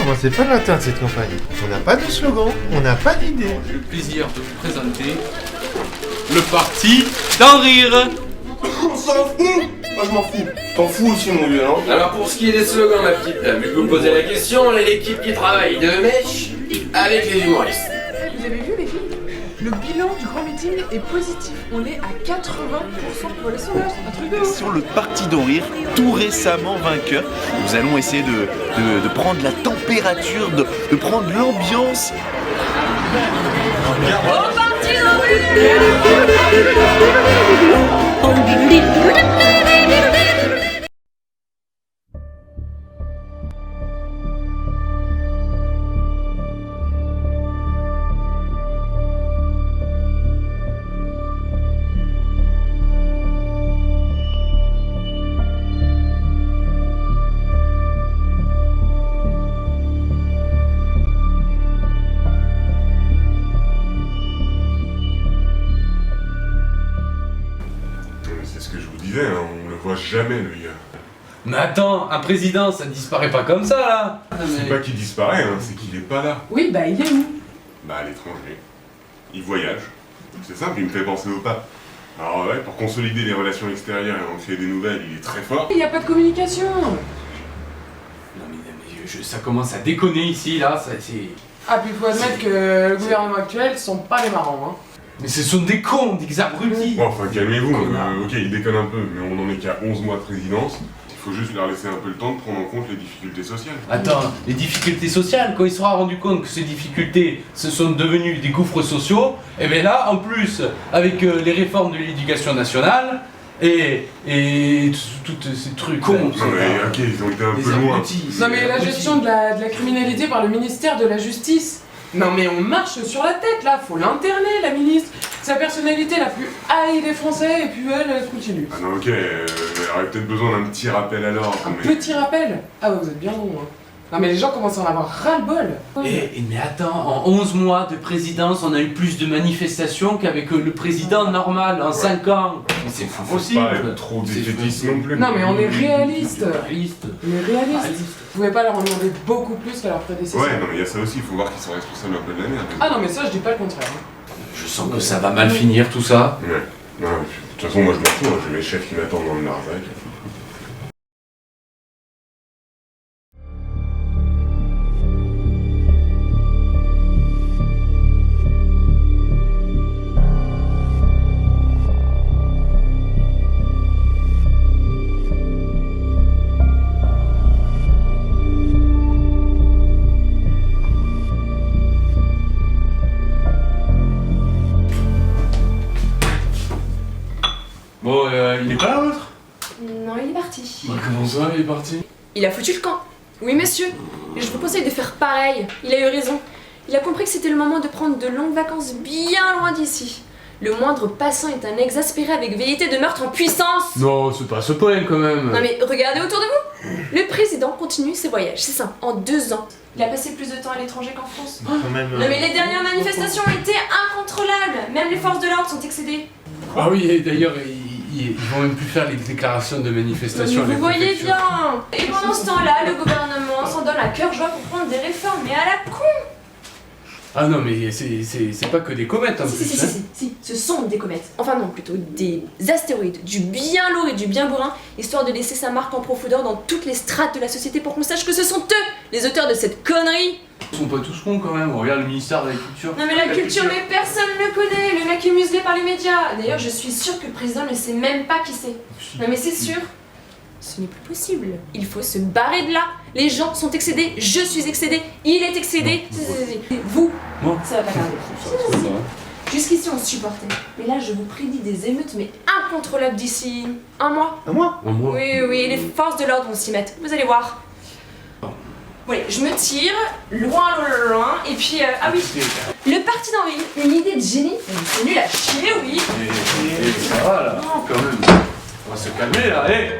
moi c'est pas l'intérêt de cette campagne. On n'a pas de slogan, on n'a pas d'idée. J'ai le plaisir de vous présenter le parti d'en rire. On s'en fout. Moi je m'en fous. T'en fous aussi mon vieux, non? Alors pour ce qui est des slogans, ma petite dame, vu que vous posez la question, on est l'équipe qui travaille de mèche avec les humoristes. Vous avez vu les filles? Le bilan du grand meeting est positif. On est à 80% pour les sondages. Un truc de ouf. Sur le parti d'en rire, tout récemment vainqueur. Nous allons essayer de prendre la température, de prendre l'ambiance. Au parti d'en rire. C'est ce que je vous disais, hein, on le voit jamais le gars. Mais attends, un président, ça disparaît pas comme ça là. C'est pas qu'il disparaît, hein, c'est qu'il est pas là. Oui, bah il est où? Bah à l'étranger. Il voyage. C'est simple, il me fait penser au pape. Alors ouais, pour consolider les relations extérieures et en créer des nouvelles, il est très fort. Il n'y a pas de communication. Non mais ça commence à déconner ici là, c'est... Ah, puis il faut admettre que le gouvernement actuel sont pas les marrants, hein. Mais ce sont des cons, des abrutis. Bon, enfin calmez-vous, Connard. ok, il déconne un peu, mais on en est qu'à 11 mois de présidence. Il faut juste leur laisser un peu le temps de prendre en compte les difficultés sociales. Attends, les difficultés sociales, quand il sera rendu compte que ces difficultés se sont devenues des gouffres sociaux, et bien là, en plus, avec les réformes de l'éducation nationale, et tous ces trucs cons, Non mais ok, ils ont été un peu loin. Non mais la gestion de la criminalité par le ministère de la Justice. Non mais on marche sur la tête là, faut l'interner la ministre. Sa personnalité la plus haïe des Français et puis elle continue. Ah non ok, il aurait peut-être besoin d'un petit rappel à l'ordre, Un mais... petit rappel. Ah ouais, vous êtes bien bon, hein. Non mais les gens commencent à en avoir ras-le-bol. Mais attends, en 11 mois de présidence, on a eu plus de manifestations qu'avec le président normal en 5 ans. Mais c'est pas Faut possible. pas être trop défaitiste non plus. Non mais on est réaliste. Réaliste. On est réaliste. Vous pouvez pas leur en demander beaucoup plus qu'à leur prédécesseur. Ouais, non mais il y a ça aussi, il faut voir qu'ils sont responsables un peu de la merde. Ah non mais ça je dis pas le contraire, hein. Je sens que ça va mal finir tout ça. Ouais. Non, mais de toute façon, moi je m'en fous, hein, j'ai mes chefs qui m'attendent dans le Larzac. Bon, il est pas là l'autre? Non, il est parti. Bah comment ça, il est parti? Il a foutu le camp. Oui, monsieur. Et je vous conseille de faire pareil. Il a eu raison. Il a compris que c'était le moment de prendre de longues vacances bien loin d'ici. Le moindre passant est un exaspéré avec velléité de meurtre en puissance. Non, c'est pas à ce point quand même. Non mais regardez autour de vous. Le président continue ses voyages. C'est simple. En 2 ans, il a passé plus de temps à l'étranger qu'en France. Quand même, Non mais les dernières manifestations étaient incontrôlables. Même les forces de l'ordre sont excédées. Ah oui, et d'ailleurs, ils vont même plus faire les déclarations de manifestation. Mais à vous voyez préfectures. bien. Et pendant ce temps-là, le gouvernement s'en donne à cœur joie pour prendre des réformes. Mais à la con. Ah non, mais c'est pas que des comètes en plus. Si, hein. si, ce sont des comètes. Enfin non, plutôt des astéroïdes, du bien lourd et du bien bourrin, histoire de laisser sa marque en profondeur dans toutes les strates de la société pour qu'on sache que ce sont eux, les auteurs de cette connerie. Ils sont pas tous cons quand même, on regarde le ministère de la Culture. Non mais la culture, mais personne ne le connaît, le mec est muselé par les médias. D'ailleurs, je suis sûre que le président ne sait même pas qui c'est. Non mais c'est sûr. Ce n'est plus possible. Il faut se barrer de là. Les gens sont excédés, je suis excédée, il est excédé. Vous, Moi ça va pas garder. Jusqu'ici on supportait. Mais là je vous prédis des émeutes mais incontrôlables d'ici 1 mois. À moi? En moi. Oui, oui, les forces de l'ordre vont s'y mettre. Vous allez voir. Bon, allez, je me tire, loin, et puis, ah oui, le parti d'Henri, une idée de génie, c'est nul à chier, oui. Ça va là, quand même. On va se calmer là, hé.